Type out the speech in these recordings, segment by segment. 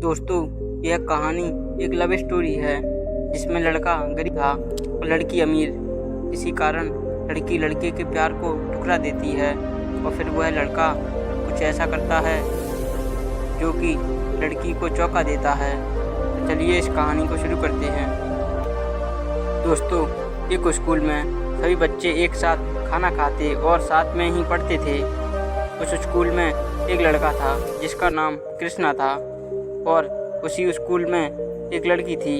दोस्तों, यह कहानी एक लव स्टोरी है जिसमें लड़का गरीब था और लड़की अमीर। इसी कारण लड़की लड़के के प्यार को ठुकरा देती है और फिर वह लड़का कुछ ऐसा करता है जो कि लड़की को चौंका देता है। तो चलिए इस कहानी को शुरू करते हैं। दोस्तों, एक स्कूल में सभी बच्चे एक साथ खाना खाते और साथ में ही पढ़ते थे। उस स्कूल में एक लड़का था जिसका नाम कृष्णा था और उसी स्कूल में एक लड़की थी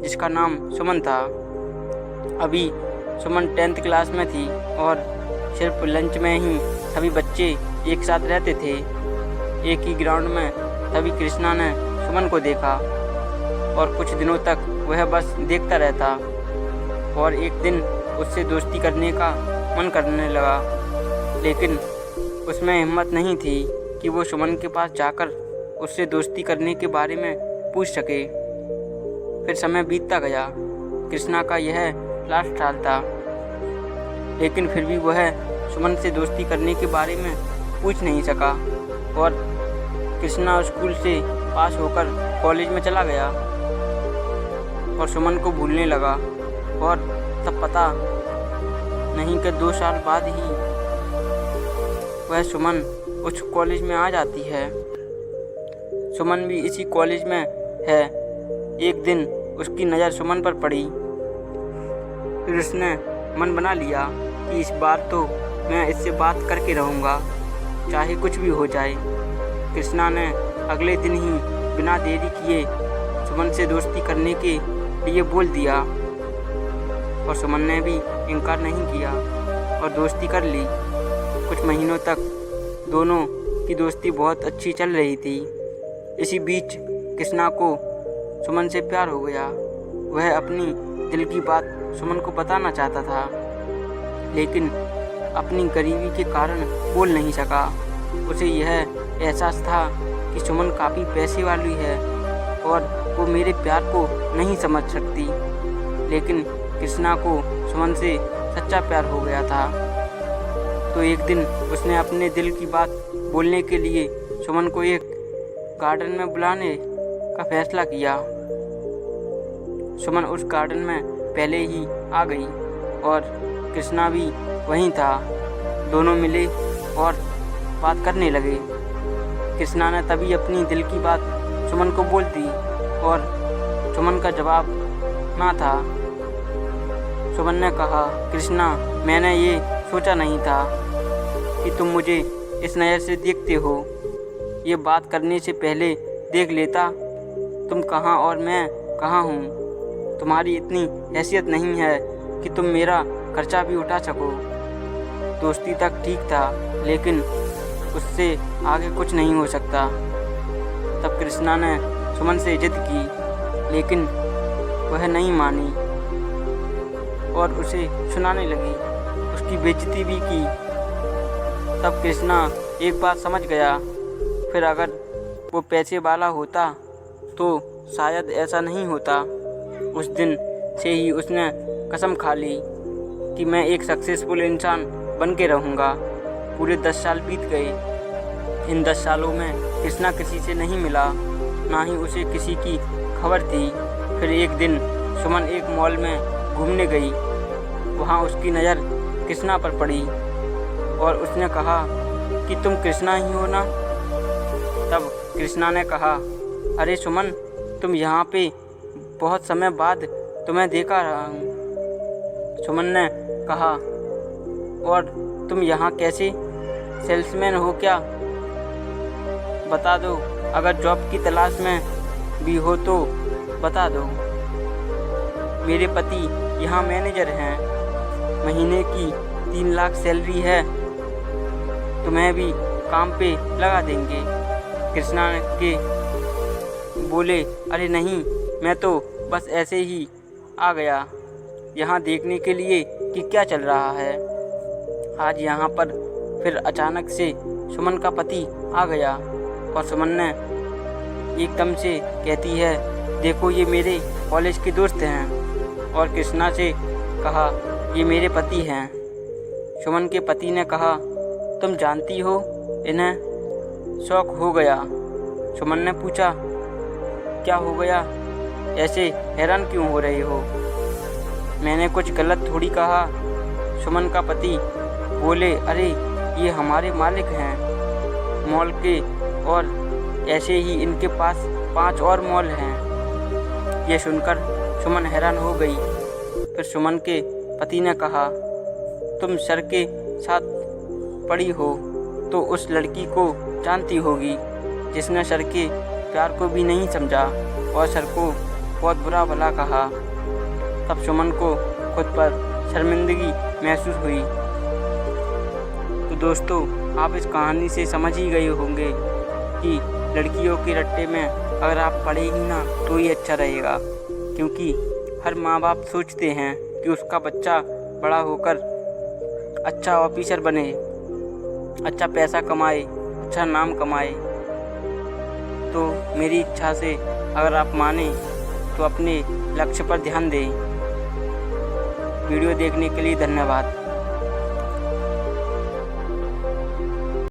जिसका नाम सुमन था। अभी सुमन 10th क्लास में थी और सिर्फ लंच में ही सभी बच्चे एक साथ रहते थे। एक ही ग्राउंड में तभी कृष्णा ने सुमन को देखा और कुछ दिनों तक वह बस देखता रहता और एक दिन उससे दोस्ती करने का मन करने लगा, लेकिन उसमें हिम्मत नहीं थी कि वो सुमन के पास जाकर उससे दोस्ती करने के बारे में पूछ सके। फिर समय बीतता गया। कृष्णा का यह लास्ट साल था, लेकिन फिर भी वह सुमन से दोस्ती करने के बारे में पूछ नहीं सका और कृष्णा स्कूल से पास होकर कॉलेज में चला गया और सुमन को भूलने लगा। और तब पता नहीं कि 2 साल बाद ही वह सुमन उस कॉलेज में आ जाती है। सुमन भी इसी कॉलेज में है। एक दिन उसकी नज़र सुमन पर पड़ी। फिर उसने मन बना लिया कि इस बार तो मैं इससे बात करके रहूँगा, चाहे कुछ भी हो जाए। कृष्णा ने अगले दिन ही बिना देरी किए सुमन से दोस्ती करने के लिए बोल दिया और सुमन ने भी इनकार नहीं किया और दोस्ती कर ली। कुछ महीनों तक दोनों की दोस्ती बहुत अच्छी चल रही थी। इसी बीच कृष्णा को सुमन से प्यार हो गया। वह अपनी दिल की बात सुमन को बताना चाहता था, लेकिन अपनी गरीबी के कारण बोल नहीं सका। उसे यह एहसास था कि सुमन काफ़ी पैसे वाली है और वो मेरे प्यार को नहीं समझ सकती, लेकिन कृष्णा को सुमन से सच्चा प्यार हो गया था। तो एक दिन उसने अपने दिल की बात बोलने के लिए सुमन को एक गार्डन में बुलाने का फैसला किया। सुमन उस गार्डन में पहले ही आ गई और कृष्णा भी वहीं था। दोनों मिले और बात करने लगे। कृष्णा ने तभी अपनी दिल की बात सुमन को बोल दी और सुमन का जवाब ना था। सुमन ने कहा, कृष्णा, मैंने ये सोचा नहीं था कि तुम मुझे इस नज़र से देखते हो। ये बात करने से पहले देख लेता तुम कहाँ और मैं कहाँ हूँ। तुम्हारी इतनी हैसियत नहीं है कि तुम मेरा खर्चा भी उठा सको। दोस्ती तक ठीक था, लेकिन उससे आगे कुछ नहीं हो सकता। तब कृष्णा ने सुमन से जिद की, लेकिन वह नहीं मानी और उसे सुनाने लगी, उसकी बेइज्जती भी की। तब कृष्णा एक बात समझ गया, फिर अगर वो पैसे वाला होता तो शायद ऐसा नहीं होता। उस दिन से ही उसने कसम खा ली कि मैं एक सक्सेसफुल इंसान बन के रहूँगा। पूरे 10 साल बीत गए। इन 10 सालों में कृष्णा किसी से नहीं मिला, ना ही उसे किसी की खबर थी। फिर एक दिन सुमन एक मॉल में घूमने गई। वहाँ उसकी नज़र कृष्णा पर पड़ी और उसने कहा कि तुम कृष्णा ही हो ना। तब कृष्णा ने कहा, अरे सुमन, तुम यहाँ पे बहुत समय बाद तुम्हें देखा रहा हूँ। सुमन ने कहा, और तुम यहाँ कैसे? सेल्समैन हो क्या? बता दो, अगर जॉब की तलाश में भी हो तो बता दो। मेरे पति यहाँ मैनेजर हैं, महीने की 3 लाख सैलरी है, तुम्हें भी काम पे लगा देंगे। कृष्णा के बोले, अरे नहीं, मैं तो बस ऐसे ही आ गया यहाँ देखने के लिए कि क्या चल रहा है। आज यहाँ पर फिर अचानक से सुमन का पति आ गया और सुमन ने एकदम से कहती है, देखो ये मेरे कॉलेज के दोस्त हैं, और कृष्णा से कहा, ये मेरे पति हैं। सुमन के पति ने कहा, तुम जानती हो इन्हें? शौक हो गया। सुमन ने पूछा, क्या हो गया? ऐसे हैरान क्यों हो रहे हो? मैंने कुछ गलत थोड़ी कहा। सुमन का पति बोले, अरे ये हमारे मालिक हैं मॉल के, और ऐसे ही इनके पास 5 और मॉल हैं। ये सुनकर सुमन हैरान हो गई। फिर सुमन के पति ने कहा, तुम सर के साथ पड़ी हो तो उस लड़की को जानती होगी जिसने सर के प्यार को भी नहीं समझा और सर को बहुत बुरा भला कहा। तब सुमन को खुद पर शर्मिंदगी महसूस हुई। तो दोस्तों, आप इस कहानी से समझ ही गए होंगे कि लड़कियों के रट्टे में अगर आप पड़े ही ना तो ही अच्छा रहेगा, क्योंकि हर माँ बाप सोचते हैं कि उसका बच्चा बड़ा होकर अच्छा ऑफिसर बने, अच्छा पैसा कमाए, अच्छा नाम कमाए। तो मेरी इच्छा से अगर आप माने तो अपने लक्ष्य पर ध्यान दें। वीडियो देखने के लिए धन्यवाद।